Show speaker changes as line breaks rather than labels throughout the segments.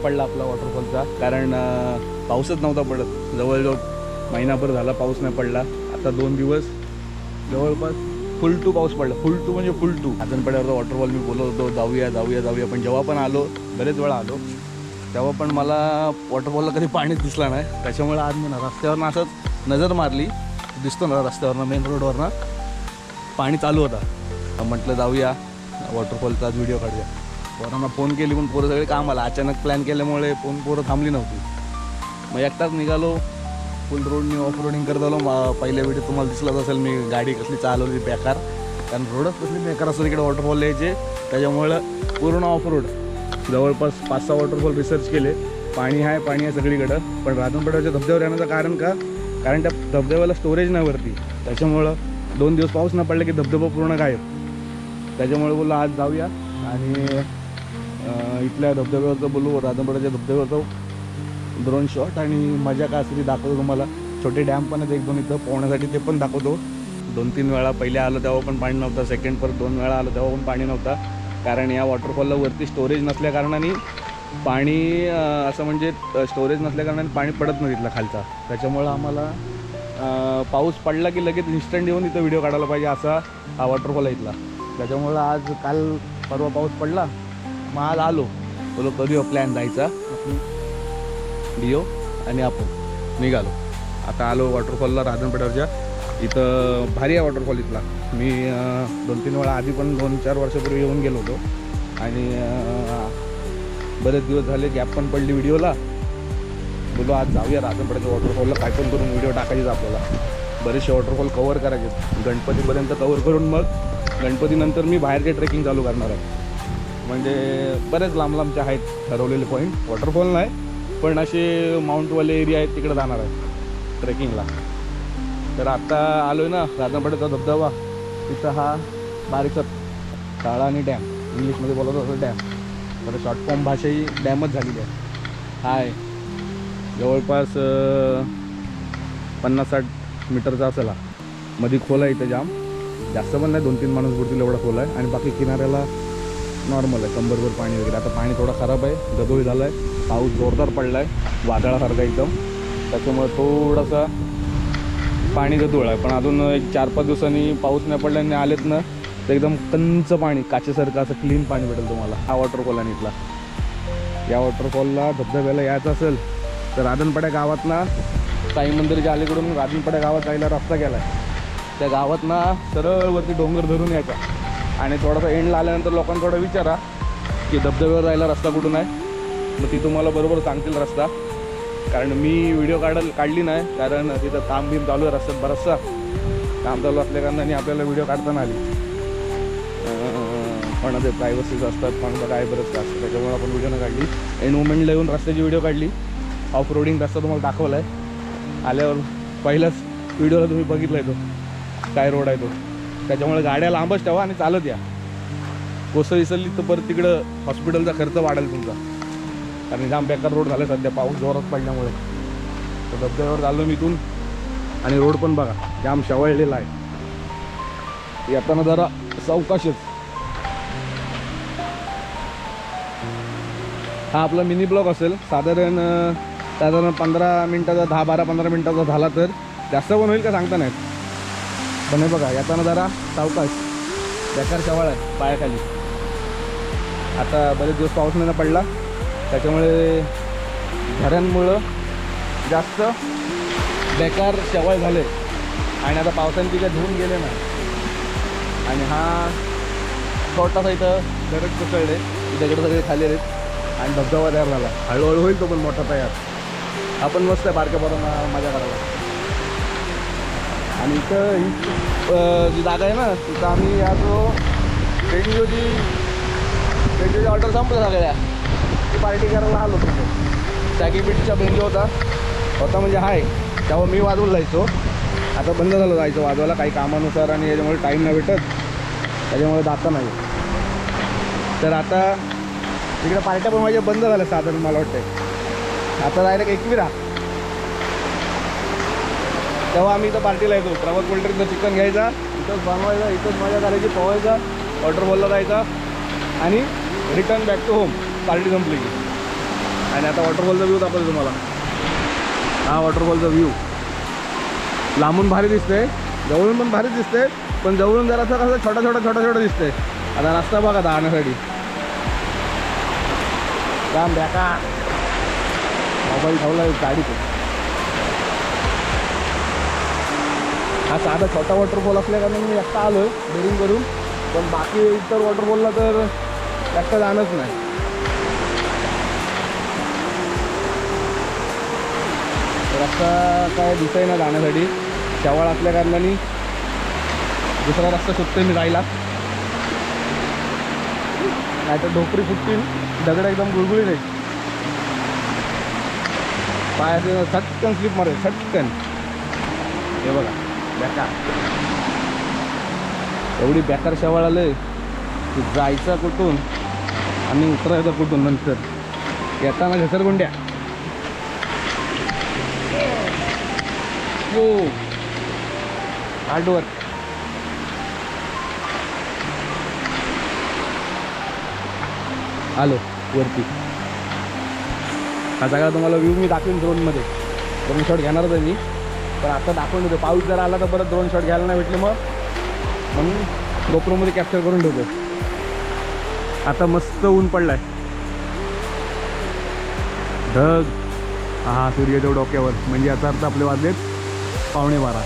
पडला आपला वॉटरफॉलचा, कारण पाऊसच नव्हता पडत. जवळजवळ महिनाभर झाला पाऊस नाही पडला. आता 2 दिवस जवळपास फुल टू पाऊस पडला. फुल टू म्हणजे फुल टू. राजनपेड्यावरचा वॉटरफॉल मी बोलत होतो जाऊया जाऊया जाऊया, पण जेव्हा पण आलो, बरेच वेळा आलो, तेव्हा पण मला वॉटरफॉलला कधी पाणीच दिसला नाही. त्याच्यामुळे आज मी रस्त्यावरनं असंच नजर मारली, दिसतो ना रस्त्यावरनं, मेन रोडवरनं पाणी चालू होता. म्हटलं जाऊया वॉटरफॉलचा व्हिडिओ काढूया. पोरांना फोन केली पण पोरं सगळे कामाला. अचानक प्लॅन केल्यामुळे पोरं थांबली नव्हती. मग एकटाच निघालो. फुल रोडनी ऑफ रोडिंग करत आलो. पहिल्या व्हिडिओ तुम्हाला दिसलाच असेल मी गाडी कसली चालवली बेकार, कारण रोडच कसली बेकार असतं तिकडे वॉटरफॉल यायचे. त्याच्यामुळं पूर्ण ऑफ रोड जवळपास 5-6 वॉटरफॉल रिसर्च केले. पाणी आहे सगळीकडं. पण राजनपेड्याच्या धबधब्यावर येण्याचं कारण का, कारण त्या धबधब्याला स्टोरेज नाही वरती. त्याच्यामुळं 2 दिवस पाऊस न पडला की धबधबा पूर्ण गायब. त्याच्यामुळे बोललो आज जाऊया आणि इथल्या धबधब्यावरचं बोलू, राजनपेड्याच्या धबधब्यावरचं ड्रोन शॉट आणि मजा का असली दाखवतो तुम्हाला. छोटे डॅम पण आहेत 1-2 इथं पोहण्यासाठी, ते पण दाखवतो. 2-3 वेळा पहिले आलो तेव्हा पण पाणी नव्हतं. सेकंड परत 2 वेळा आलो तेव्हा पण पाणी नव्हता. कारण या वॉटरफॉलला वरती स्टोरेज नसल्या कारणाने पाणी असं म्हणजे स्टोरेज नसल्या कारणाने पाणी पडत नाही तिथला खालचा. त्याच्यामुळं आम्हाला पाऊस पडला की लगेच इन्स्टंट येऊन इथं व्हिडिओ काढायला पाहिजे असा हा वॉटरफॉल आहे इथला. त्याच्यामुळं आज काल परवा पाऊस पडला, मग आज आलो. बोलो करूया प्लॅन जायचा डिओ आणि आपण निघालो. आता आलो वॉटरफॉलला राजनपेड्यावरच्या. इथं भारी आहे वॉटरफॉल इथला. मी 2-3 वेळा आधी पण 2-4 वर्षापूर्वी येऊन गेलो होतो आणि बरेच दिवस झाले गॅप पण पडली व्हिडिओला. बोलो आज जाऊया राजनपेड्याच्या वॉटरफॉलला, काय पण करून व्हिडिओ टाकायचेच आपल्याला. बरेचसे वॉटरफॉल कवर करायचे गणपतीपर्यंत कवर करून मग गणपतीनंतर मी बाहेरचे ट्रेकिंग चालू करणार आहे. म्हणजे बरेच लांब लांबचे आहेत ठरवलेले पॉईंट. वॉटरफॉल नाही पण असे माउंटवाले एरिया आहेत, तिकडे जाणार आहे ट्रेकिंगला. तर आत्ता आलो आहे ना राजनपेड्याचा धबधबा. तिथं हा बारीकसा काळानी डॅम, इंग्लिशमध्ये बोलत असं डॅम, तर शॉर्ट फॉर्म भाषा ही डॅमच झालेली आहे. हाय जवळपास 50-60 मीटरचा असेल. मध्ये खोल आहे इथं जाम, जास्त पण नाही, 2-3 माणूस बुडतील एवढा खोल आहे. आणि बाकी किनाऱ्याला नॉर्मल आहे, कंबरभर पाणी वगैरे. आता पाणी थोडा खराब आहे, गदोळी झाला आहे, पाऊस जोरदार पडला आहे वादळासारखा एकदम. त्याच्यामुळे थोडासा पाणी गदोळ आहे. पण अजून एक 4-5 दिवसांनी पाऊस नाही पडल्याने आलेत ना तर एकदम कंच पाणी, काचेसारखं असं क्लीन पाणी भेटेल तुम्हाला. हा वॉटरफॉल आणि इथला. या वॉटरफॉलला धबधब्याला यायचं असेल तर राजनपेड्या गावातना साई मंदिरच्या अलीकडून राजनपेड्या गावात जायला रस्ता गेला आहे. त्या गावातना सरळ वरती डोंगर धरून यायचा आणि थोडासा एंडला आल्यानंतर लोकांना थोडं विचारा की धबधब्यावर जायला रस्ता कुठून आहे, मग ती तुम्हाला बरोबर सांगतील रस्ता. कारण मी व्हिडिओ काढली नाही, कारण तिथं काम बीम चालू आहे रस्त्यात. बराचसा काम चालू असल्या कारणाने आपल्याला व्हिडिओ काढता नाही आली. पण ते प्रायव्हसीज असतात, पण काय बरंच का असतं, त्याच्यामुळे आपण व्हिडिओ न काढली. एंड मुमेंटला येऊन रस्त्याची व्हिडिओ काढली. ऑफ रोडिंग रस्ता तुम्हाला दाखवला आहे. आल्यावर पहिलाच व्हिडिओला तुम्ही बघितला आहे तो काय रोड आहे तो. त्याच्यामुळे गाड्या लांबच ठेवा आणि चालत या. कोसळ विसरली तर परत तिकडं हॉस्पिटलचा खर्च वाढेल तुमचा, कारण जाम बेकार रोड झाला सध्या पाऊस जोरात पडल्यामुळे. तर धबधब्यावर चाललो मी इथून आणि रोड पण बघा जाम शेवळलेला आहे. येताना जरा सावकाशच. हा आपला मिनी ब्लॉग असेल साधारण 15 मिनटाचा, 10-12-15 मिनटाचा झाला तर. जास्त पण होईल का सांगता नाहीत. पण हे बघा येताना जरा सावकाश, बेकार शेवाळ आहे पायाखाली. आता बरेच दिवस पाऊस नाही पडला, त्याच्यामुळे झऱ्यांमुळं जास्त बेकार शेवाळ झाले आणि आता पावसाने तिथे धुवून गेले ना. आणि हा छोटासा इथं दरड कोसळले, त्याच्याकडे सगळे खाली आहेत आणि धबधबा तयार झाला. हळूहळू होईल तो पण मोठा तयार. आपण मस्त आहे बारक्या पोरांना मजा करायला. आणि इथं ही जी जागा आहे ना तिथं आम्ही याचो रेडिओची ऑर्डर संपलं सगळ्या, ती पार्टी करायला आलो होतो. सॅकी बीटचा बेंजो होता म्हणजे हाय, तेव्हा मी वाजवून जायचो. आता बंद झालं जायचं वाजवायला काही कामानुसार आणि याच्यामुळे टाईम नाही भेटत, त्याच्यामुळे जाता नाही. तर आता तिकडे पार्ट्या पण माझ्या बंद झाल्या साधारण मला वाटतं. आता डायरेक्ट एकविरा. तेव्हा आम्ही इथं पार्टीला येतो. प्रभात पोल्ट्रीचं चिकन घ्यायचा, इथंच बनवायचा, इथंच मजा करायची, पोहायचा, वॉटरफॉलला जायचा आणि return back to home. Party संपली की आणि आता वॉटरफॉलचा व्ह्यू दाखवतो तुम्हाला. हा वॉटरफॉलचा व्ह्यू लांबून भारी दिसते, जवळून पण भारी दिसते, पण जवळून जरासं कसं छोटा छोटा दिसते. आता रस्ता बघा जाण्यासाठी काम बॅका मोबाईल ठेवला गाडीत. हा साधा छोटा वॉटरफॉल असल्या कारण मी एकटा आलो आहे बोरिंग करून, पण बाकी इतर वॉटरफॉलला तर एकटा जाणंच नाही. रस्ता काय दिसाय ना जाण्यासाठी, शेवाळ असल्या कारणाने दुसरा रस्ता शोधतोय मी जायला, नाही तर ढोकरी फुटतील, दगड एकदम गुळगुळीत आहेत. पायाचे सटकन स्लिप मारेल सटकन. हे बघा बेकार, एवढी बेकार शेवाळ आले की जायचं कुठून आणि उतरायचं कुठून. नंतर येताना घसरगुंड्या. यो हार्डवर्क. आलो वरती. हा सगळा तुम्हाला व्ह्यू मी दाखवेन ड्रोनमध्ये. ड्रोन शॉट घेणारच आहे मी, पण आता दाखवून होतो. पाऊस जर आला तर परत ड्रोन शॉट घ्यायला नाही भेटले, म्हणून गोप्रोमध्ये कॅप्चर करून ठेवतो. आता मस्त ऊन पडलाय, ढग. हा सूर्यदेव डोक्यावर, म्हणजे याचा अर्थ आपले वाजलेत 12:15.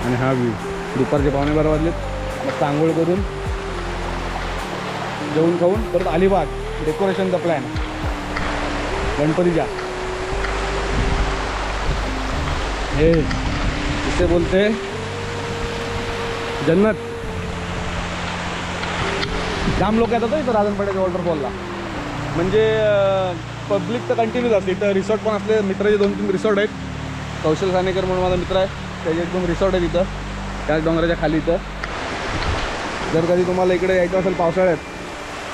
आणि हा व्ह्यू दुपारचे 12:15 वाजलेत. मस्त आंघोळ करून जेवून खाऊन परत अलिबाग डेकोरेशनचा प्लॅन गणपतीच्या. हे इसे बोलते जन्नत. जाम लोक येतात इथं राजनपाड्याच्या वॉटरफॉलला, म्हणजे पब्लिक तर कंटिन्यूच असते. इथं रिसॉर्ट पण असले, मित्राचे 2-3 रिसॉर्ट आहेत. कौशल सानेकर म्हणून माझा मित्र आहे, त्याचे 1-2 रिसॉर्ट आहेत इथं त्याच डोंगराच्या खाली. इथं जर कधी तुम्हाला इकडे यायचं असेल पावसाळ्यात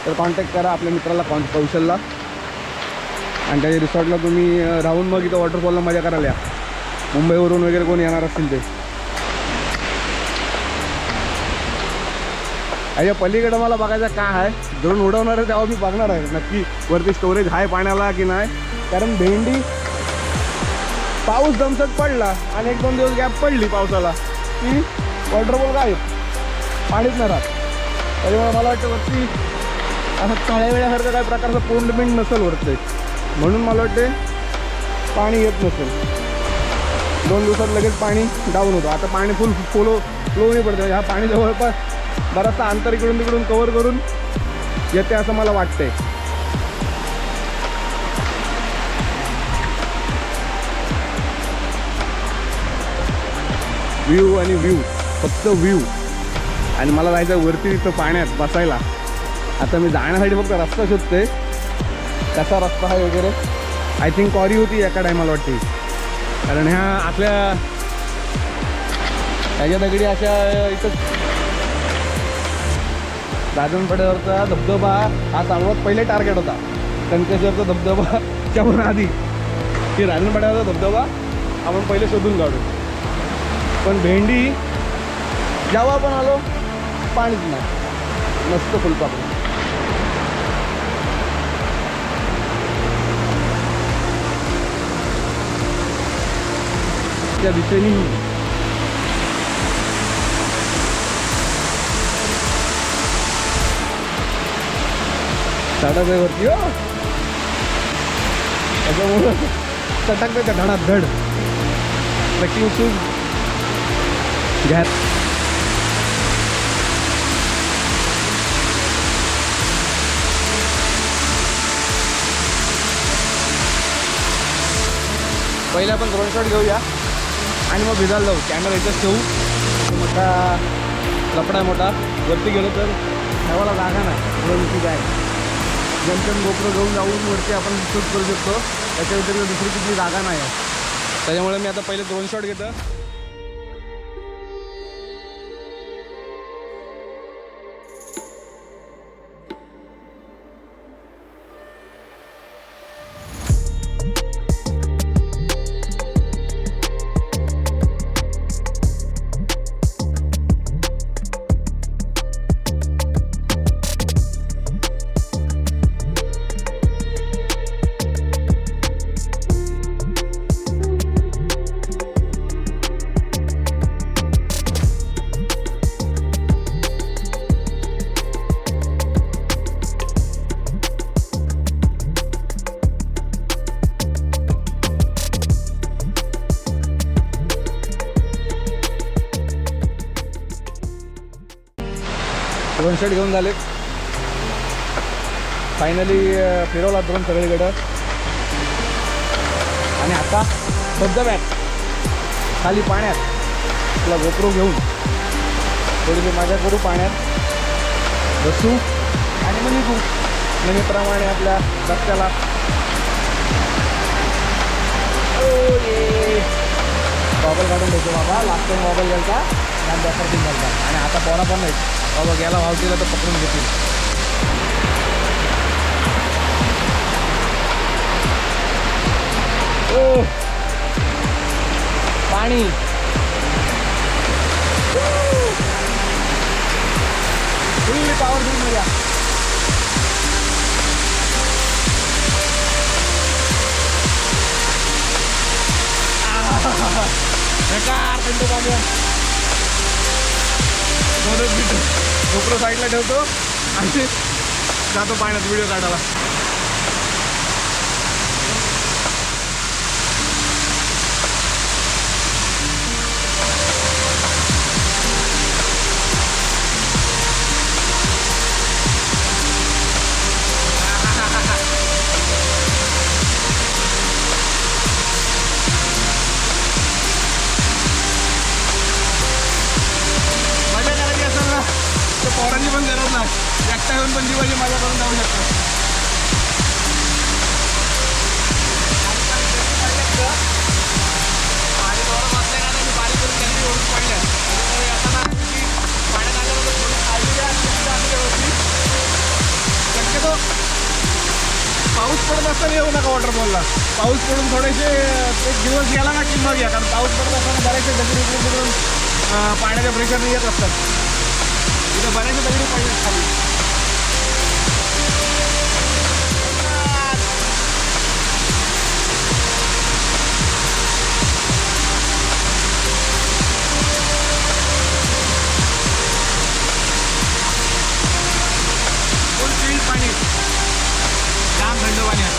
तर कॉन्टॅक्ट करा आपल्या मित्राला कौशलला, आणि त्याच्या रिसॉर्टला तुम्ही राहून मग इथं वॉटरफॉलला मजा करायला या. मुंबईवरून वगैरे कोण येणार असतील ते. याच्या पलीकडं मला बघायचं काय आहे, ड्रोन उडवणार आहे तेव्हा मी बघणार आहे नक्की वरती स्टोरेज आहे पाण्याला की नाही. कारण भेंडी पाऊस दमसट पडला आणि 1-2 दिवस गॅप पडली पावसाला की वॉटरफॉल काय पाणीच नाही राहत. त्याच्यामुळे मला वाटतं वरती असं तळ्या वेळ्यासारखं काय प्रकारचं पोंडबिंड नसेल वरते, म्हणून मला वाटते पाणी येत नसेल. 2 दिवसात लगेच पाणी डाऊन होतं. आता पाणी फुल फ्लो नाही पडतं. ह्या पाणी जवळपास बराचसा अंतर इकडून तिकडून कव्हर करून येते असं मला वाटतंय. व्ह्यू आणि व्ह्यू, फक्त व्ह्यू. आणि मला जायचं वरती तिथं पाण्यात बसायला. आता मी जाण्यासाठी फक्त रस्ता शोधते, कसा रस्ता आहे वगैरे. आय थिंक कॉरी होती एका टायमाला वाटते, कारण ह्या आपल्या ह्याच्या दगडी अशा. इथं राजनपाड्यावरचा धबधबा हा सर्वात पहिले टार्गेट होता. कणकेश्वरचा धबधबाच्या पण आधी की राजनपाड्यावरचा धबधबा आपण पहिले शोधून काढू. पण भेंडी जेव्हा आपण आलो पाणीच नाही, मस्त फुलपाखरू. त्या दिशेने साडा वरती हो, त्याच्यामुळं चटकते त्या धडात धड. ट्रेकिंग शूज घ्या. पहिले आपण ड्रोन शॉट घेऊया आणि मग भिजायला जाऊ. कॅमेरा इथंच ठेवू. मोठा लपडा मोठा. वरती गेलो तर ठेवायला जागा नाही. ड्रोनची बॅग जमजम गोप्रो घेऊन जाऊन वरती आपण शूट करू शकतो. त्याच्या व्यतिरिक्त दुसरी कुठली जागा नाही आहे. त्याच्यामुळे मी आता पहिले ड्रोन शॉट घेतो. ड्रोन शॉट घेऊन झालेत. फायनली फिरवला ड्रोन सगळीकडं. आणि आता धबधब्यात खाली पाण्यात आपला गोप्रो घेऊन थोडीशी मजा करू, पाण्यात बसू आणि मग निघू नेहमीप्रमाणे आपल्या रस्त्याला. गॉगल काढून देतो बाबा. लास्ट टाइम गॉगल घ्यायचा आणि बॅकर्टिंग घ्यायचा. आणि आता पोरा पण नाही बाबा, गेला भाव केला तर पकडून घेतील. ओ पाणी फुल्ली पॉवरफुल मजा. बेकार थंड पाणी. दोनच मिनिटं गोप्रो साईडला ठेवतो आणि जातो पाण्यात व्हिडिओ काढायला. पोरांची पण गरज नाही, एकटा येऊन पण जीवाची मजा करून जाऊ शकतो. पाणी थोडं बसल्या का नाही, पाणी करून त्यांनी ओढून पडल्या. येताना पाण्यात आल्याबरोबर काळजी घ्या होती. शक्यतो पाऊस पडत असताना येऊ नका वॉटरफॉलला. पाऊस पडून थोडेसे एक दिवस गेला ना की मग या, कारण पाऊस पडत असताना बरेचसे दगडी इकडून पाण्याच्या प्रेशरने येत असतात. इथं बऱ्याचशा दगडी पडल्यात खाली. फुल चिल्ड पाणी, जाम थंड पाणी आहे.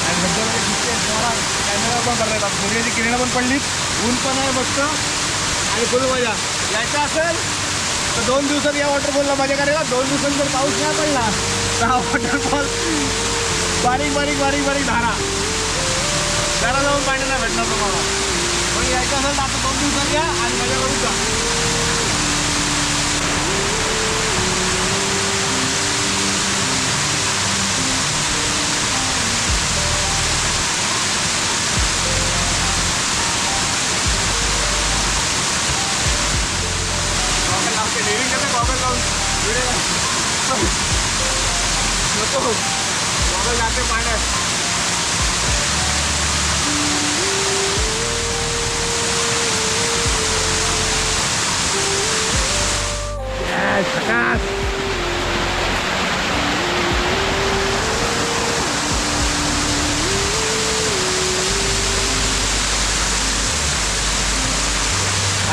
आणि धबधब्याचे कॅमेरा पण करता येतात. सूर्याची किरणं पण पडलीत, ऊन पण आहे मस्त आणि फुल मजा. यायचं असेल तर 2 दिवसात या वॉटरफॉलला मजा करायला. 2 दिवसांनी जर पाऊस नाही पडला तर हा वॉटरफॉल बारीक बारीक बारीक बारीक धारा त्याला जाऊन पाणी नाही भेटणार तुम्हाला. पण यायचं असेल तर आता 2 दिवसात या आणि मजा करून जा. डेअरिंग करते गॉगल लावून नको, गॉगल जाते पाण्यात. झकास.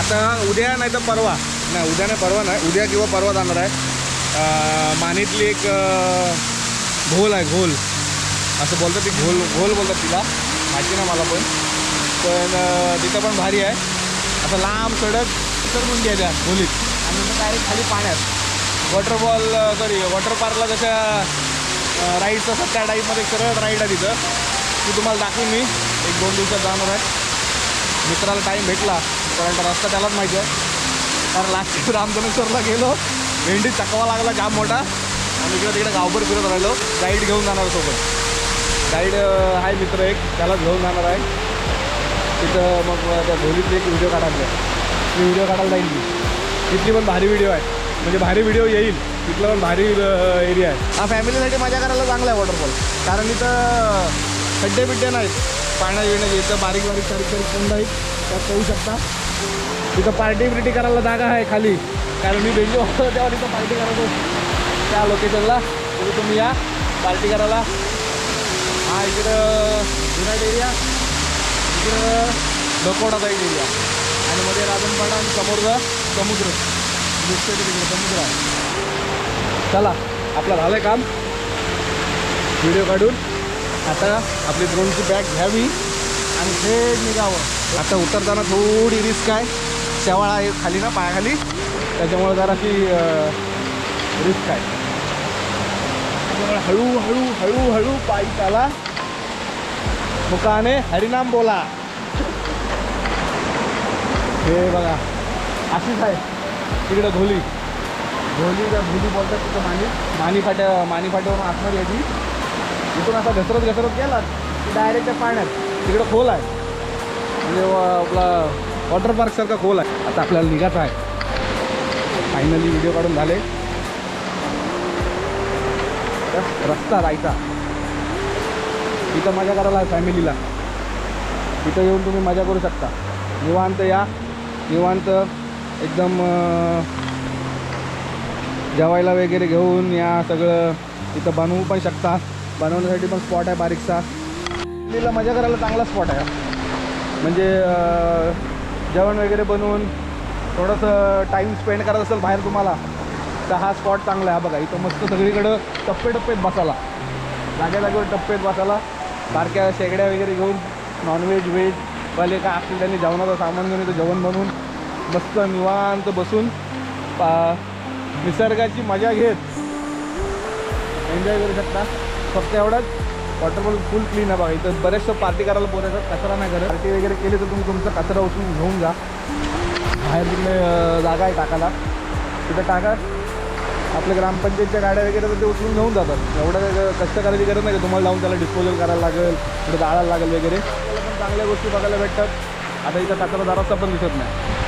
आता उद्या नाही तर परवा, नाही उद्या नाही परवा नाही, उद्या किंवा परवा जाणार आहे. मानेतली एक घोल आहे, घोल असं बोलतात ती, घोल बोलतात तिला, माहिती ना मला पण तिथं पण भारी आहे. असं लांब सडक उतरून घ्यायच्या खोलीत आणि नंतर डायरेक्ट खाली पाण्यात वॉटर पार्कला जशा राईड्स असतात त्या टाईपमध्ये सरळ राईड आहे तिथं. ती तुम्हाला दाखवून मी 1-2 दिवसात जाणार आहे. मित्राला टाईम भेटला कारण रस्ता त्यालाच माहिती आहे. कारण लास्ट रामधनेश्वरला गेलो, भेंडी चकवा लागला जाम मोठा आणि इकडे तिकडे गावभर फिरत राहिलो. गाईड घेऊन जाणार सोबत, गाईड आहे मित्र एक, त्यालाच घेऊन जाणार आहे तिथं. मग त्या घोलीतले एक व्हिडिओ काढायला, ती व्हिडिओ काढायला जाईल मी. तिथली पण भारी व्हिडिओ आहे, म्हणजे भारी व्हिडिओ येईल. तिथलं पण भारी एरिया आहे. हा फॅमिलीसाठी मजा करायला चांगला आहे वॉटरफॉल, कारण इथं खड्डे बिड्डे नाहीत पाण्यात येण्याचे. इथं बारीक बारीक कोंड आहेत, त्यात पाहू शकता. तिथं पार्टी करायला जागा आहे खाली, कारण मी भेटलो होतो तेव्हा तिथं पार्टी करायचो त्या लोकेशनला. तरी तुम्ही या पार्टी करायला. हा इकडं जुनाट एरिया, इकडं डकोडाचा एक एरिया आणि मध्ये राजनपाडा आणि समोरचा समुद्र दिसतोय तिकडे समुद्र आहे. चला आपलं झालं आहे काम व्हिडिओ काढून. आता आपली ड्रोनची बॅग घ्यावी आणि थेट निघावं. आता उतरताना थोडी रिस्क आहे, शेवाळा आहे खाली ना पायाखाली, त्याच्यामुळे जराशी रिस्क आहे. त्याच्यामुळे हळूहळू हळूहळू पायी चाला, मुखाने हरिनाम बोला. हे बघा अशीच आहे तिकडं धोली बोलतात तिथं मानी फाट्यावरून आतमध्ये यायची. इथून असा घसरत गेला की डायरेक्ट त्या पाण्यात तिकडं खोल आहे, म्हणजे आपला वॉटर पार्क सारखा खोल आहे. आता आपल्याला निघायचं आहे. फायनली व्हिडिओ काढून झाले. रस्ता जायचा इथं मजा करायला आहे फॅमिलीला. इथं येऊन तुम्ही मजा करू शकता. निवांत या, निवांत एकदम जेवायला वगैरे घेऊन या. सगळं इथं बनवू पण शकता. बनवण्यासाठी पण स्पॉट आहे बारीकसा. फॅमिलीला मजा करायला चांगला स्पॉट आहे. म्हणजे जेवण वगैरे बनवून थोडंसं टाईम स्पेंड करत असेल बाहेर तुम्हाला, तर हा स्पॉट चांगला आहे. बघा इथं मस्त सगळीकडं टप्पेत बसायला, जागेवर टप्पेत बसायला. बारक्या शेगड्या वगैरे घेऊन नॉनव्हेज व्हेज वाले काय असतील त्यांनी जेवणाचं सामान घेऊन इथं जेवण बनवून मस्त निवांत बसून निसर्गाची मजा घेत एन्जॉय करू शकता. फक्त एवढंच वॉटरफॉल फुल क्लीन आहे बघा. इथं बरेचसं पार्टी करायला बोलायचं, कचरा नाही करत. पार्टी वगैरे केली तर तुम्ही तुमचा कचरा उचलून घेऊन जा. बाहेर तिकडे जागा आहे टाकायला, तिथं टाका. आपल्या ग्रामपंचायतच्या गाड्या वगैरे तर ते उचलून घेऊन जातात. एवढं कष्ट करायची गरज नाही की तुम्हाला जाऊन त्याला डिस्पोजल करायला लागेल, तिथं जाळायला लागेल वगैरे. त्याला पण चांगल्या गोष्टी बघायला भेटतात. आता इथं कचरा जरासा पण दिसत नाही.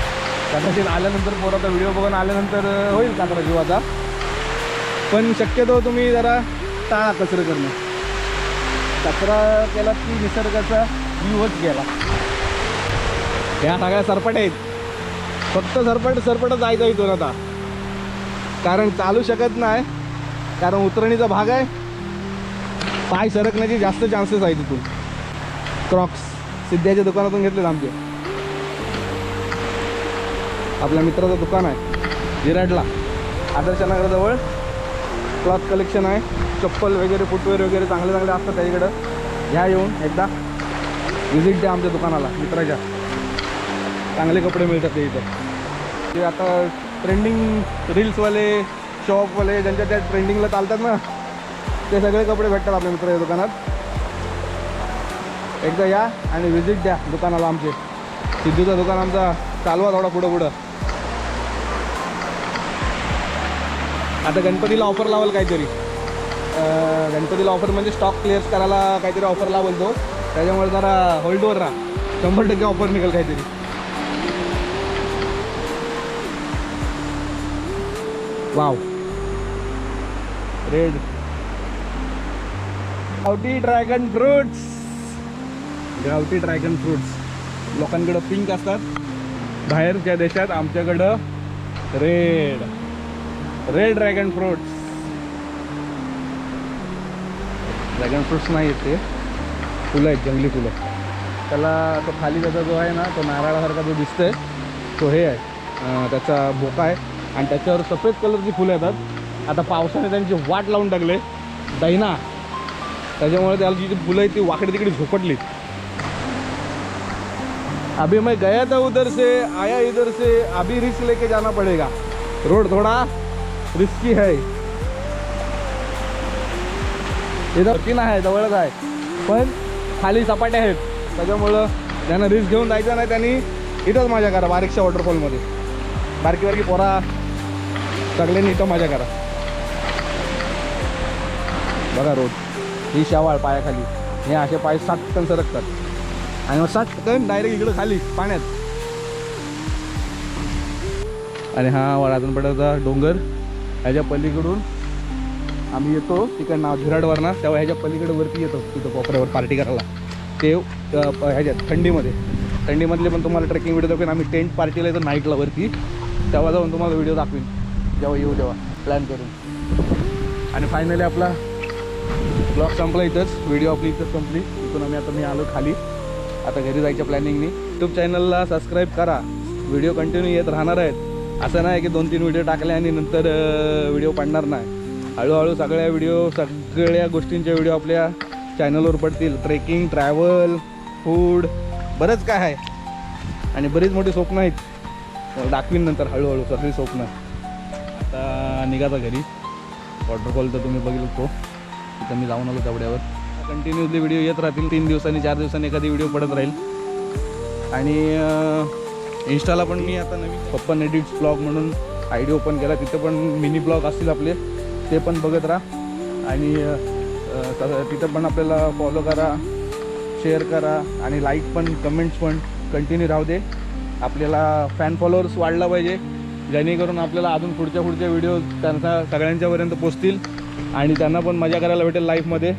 कदाचित आल्यानंतर पोराचा व्हिडिओ बघून आल्यानंतर होईल कचरा जीवाचा, पण शक्यतो तुम्ही जरा टाळा कचरा करणं. कचरा केला की निसर्गाचा व्ह्यूच गेला. ह्या सगळ्या सरपट आहेत. फक्त सरपटच जायचं इथून आता, कारण चालू शकत नाही, कारण उतरणीचा भाग आहे. पाय सरकण्याचे जास्त चान्सेस आहेत तिथून. क्रॉक्स सिद्ध्याच्या दुकानातून घेतलेत आमचे. आपल्या मित्राचं दुकान आहे विराटला, आदर्शनगरजवळ. क्लॉथ कलेक्शन आहे, चप्पल वगैरे फुटवेअर वगैरे चांगले असतात त्याच्याकडं. ह्या येऊन एकदा व्हिजिट द्या आमच्या दुकानाला मित्राच्या. चांगले कपडे मिळतात ते इथं. ते आता ट्रेंडिंग रील्सवाले शॉपवाले ज्यांच्या त्या ट्रेंडिंगला चालतात ना, ते सगळे कपडे भेटतात आपल्या मित्राच्या दुकानात. एकदा या आणि व्हिजिट द्या दुकानाला आमचे. सिद्धूचं दुकान आमचा चालवा थोडा पुढं. आता गणपतीला ऑफर लावाल काहीतरी. गणपतीला ऑफर म्हणजे स्टॉक क्लिअर्स करायला काहीतरी ऑफर लावेल तो. त्याच्यामुळे जरा होल्डवर राहा, 100% ऑफर निघेल काहीतरी. वाव, रेड गावठी ड्रॅगन फ्रूट्स. लोकांकडं पिंक असतात बाहेरच्या देशात, आमच्याकडं रेड ड्रॅगन फ्रूट्स नाही आहेत, ते फुलं आहेत, जंगली फुलं. त्याला तो खाली त्याचा जो आहे ना, तो नारळासारखा जो दिसतोय तो हे आहे, त्याचा भोका आहे. आणि त्याच्यावर सफेद कलरची फुलं येतात. आता पावसाने त्यांची वाट लावून टाकले दैना, त्याच्यामुळे त्याला जी फुलं आहेत ती वाकडे तिकडे झोपटली. अभी मैं गया था उधर से, आया इधर से, अभी रिस्क लेके जाना पड़ेगा. रोड थोड़ा रिस्की है. इथं की नाही आहे, जवळच आहे, पण खाली सपाटे आहेत. त्याच्यामुळं ज्यांना रिस्क घेऊन जायचं नाही त्यांनी इथंच मजा करा. बारीकशा वॉटरफॉलमध्ये बारकी पोरा सगळ्यांनी इथं मजा करा. बघा रोड, ही शावाळ पायाखाली, हे असे पाय 7 टन सरकतात आणि मग 7 टन डायरेक्ट इकडं खाली पाण्यात. आणि हा वडातून पडायचा डोंगर, ह्याच्या पलीकडून आम्ही येतो तिकडनं झिराडवरनं. तेव्हा ह्याच्या पलीकडे वरती येतो तिथं कोपऱ्यावर पार्टी करायला. ते ह्याच्यात थंडीमधले पण तुम्हाला ट्रेकिंग व्हिडिओ दाखवेन. आम्ही टेंट पार्टीला येतो नाईटला वरती, तेव्हा जाऊन तुम्हाला व्हिडिओ दाखवेन जेव्हा येऊ तेव्हा प्लॅन करून. आणि फायनली आपला ब्लॉग संपला इथंच, व्हिडिओ आपली इथंच संपली. इथून मी आलो खाली, आता घरी जायच्या प्लॅनिंगनी. यूट्यूब चॅनलला सबस्क्राईब करा, व्हिडिओ कंटिन्यू येत राहणार आहेत. असं नाही की 2-3 व्हिडिओ टाकले आणि नंतर व्हिडिओ पडणार नाही. हळूहळू सगळ्या गोष्टींचे व्हिडिओ आपल्या चॅनलवर पडतील. ट्रेकिंग, ट्रॅव्हल, फूड, बरंच काय आहे. आणि बरीच मोठी स्वप्न आहेत, दाखवीन नंतर हळूहळू सगळी स्वप्न. निघाता घरी. वॉटरफॉल तर तुम्ही बघितलं तो, तिथं मी जाऊन आलो तेवढ्यावर. कंटिन्युअसली व्हिडिओ येत राहतील, 3 दिवसांनी 4 दिवसांनी एखादी व्हिडिओ पडत राहील. आणि इंस्टाला पण मी आता नवीन पप्पन एडिट्स ब्लॉग म्हणून आयडी ओपन केला, तिथं पण मिनी ब्लॉग असतील आपले, ते पण बघत राहा. आणि तिथं पण आपल्याला फॉलो करा, शेअर करा आणि लाईक पण, कमेंट्स पण कंटिन्यू राहू दे. आपल्याला फॅन फॉलोअर्स वाढला पाहिजे, जेणेकरून आपल्याला अजून पुढच्या व्हिडिओ त्यांना सगळ्यांच्यापर्यंत पोचतील आणि त्यांना पण मजा करायला भेटेल लाईफमध्ये.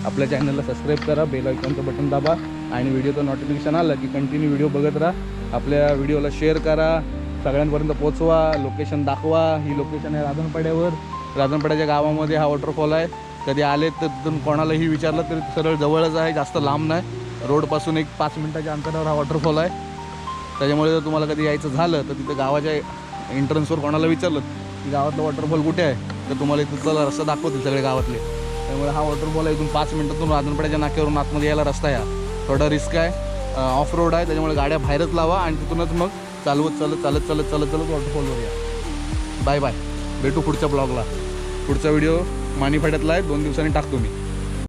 आपल्या चॅनलला सबस्क्राईब करा, बेल आयकॉनचं बटन दाबा आणि व्हिडिओचं नोटिफिकेशन आलं की कंटिन्यू व्हिडिओ बघत राहा. आपल्या व्हिडिओला शेअर करा, सगळ्यांपर्यंत पोचवा, लोकेशन दाखवा. ही लोकेशन आहे राजनपाड्यावर. राजनपाड्याच्या गावामध्ये हा वॉटरफॉल आहे. कधी आले तर तिथून कोणालाही विचारलं तरी सरळ जवळच आहे, जास्त लांब नाही. रोडपासून एक 5 मिनिटाच्या अंतरावर हा वॉटरफॉल आहे. त्याच्यामुळे जर तुम्हाला कधी यायचं झालं तर तिथं गावाच्या एंट्रन्सवर कोणाला विचारलं की गावातलं वॉटरफॉल कुठे आहे, तर तुम्हाला इथं रस्ता दाखवतील सगळे गावातले. त्यामुळे हा वॉटरफॉल आहे. इथून 5 मिनिटातून राजनपाड्याच्या नाक्यावरून आतमध्ये यायला रस्ता आहे. थोडा रिस्क आहे, ऑफ रोड आहे, त्याच्यामुळे गाड्या बाहेरच लावा आणि तिथूनच मग चालत वॉटरफॉलवर या. बाय बाय, भेटू पुढच्या ब्लॉगला. पुढचा व्हिडिओ माणिफाट्यातला आहे, 2 दिवसांनी टाकतो मी.